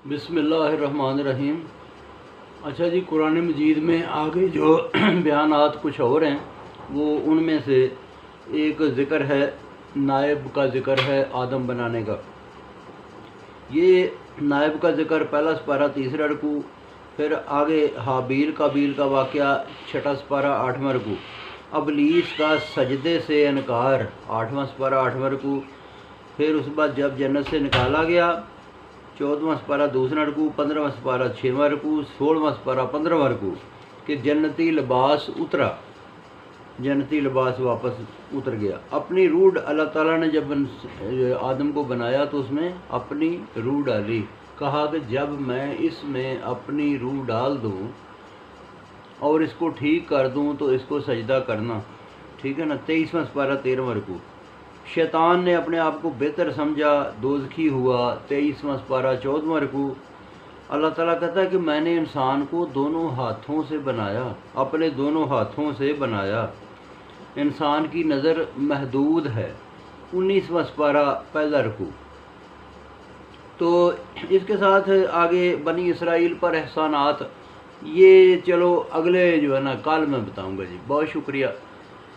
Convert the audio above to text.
بسم اللہ الرحمن الرحیم۔ اچھا جی، قرآن مجید میں آگے جو بیانات کچھ اور ہیں وہ ان میں سے ایک ذکر ہے، نائب کا ذکر ہے آدم بنانے کا۔ یہ نائب کا ذکر پہلا سپارہ تیسرا رکوع، پھر آگے حابیل قابیل کا واقعہ چھٹا سپارہ آٹھواں رکوع، ابلیس کا سجدے سے انکار آٹھواں سپارہ آٹھواں رکوع، پھر اس بعد جب جنت سے نکالا گیا چودواں سپارہ دوسرا رکوع، 15واں سپارہ 6واں رکوع، 16واں سپارہ 15واں رکوع کہ جنتی لباس اترا، جنتی لباس واپس اتر گیا۔ اپنی روح اللہ تعالیٰ نے جب آدم کو بنایا تو اس میں اپنی روح ڈالی، کہا کہ جب میں اس میں اپنی روح ڈال دوں اور اس کو ٹھیک کر دوں تو اس کو سجدہ کرنا، ٹھیک ہے نا۔ 23واں سپارہ 13واں رکوع۔ شیطان نے اپنے آپ کو بہتر سمجھا، دوزخی ہوا، 23واں سپارہ 14واں رکوع۔ اللہ تعالیٰ کہتا ہے کہ میں نے انسان کو دونوں ہاتھوں سے بنایا، اپنے دونوں ہاتھوں سے بنایا۔ انسان کی نظر محدود ہے، 19واں سپارہ پہلا رکوع۔ تو اس کے ساتھ آگے بنی اسرائیل پر احسانات، یہ چلو اگلے جو ہے نا کل میں بتاؤں گا جی۔ بہت شکریہ۔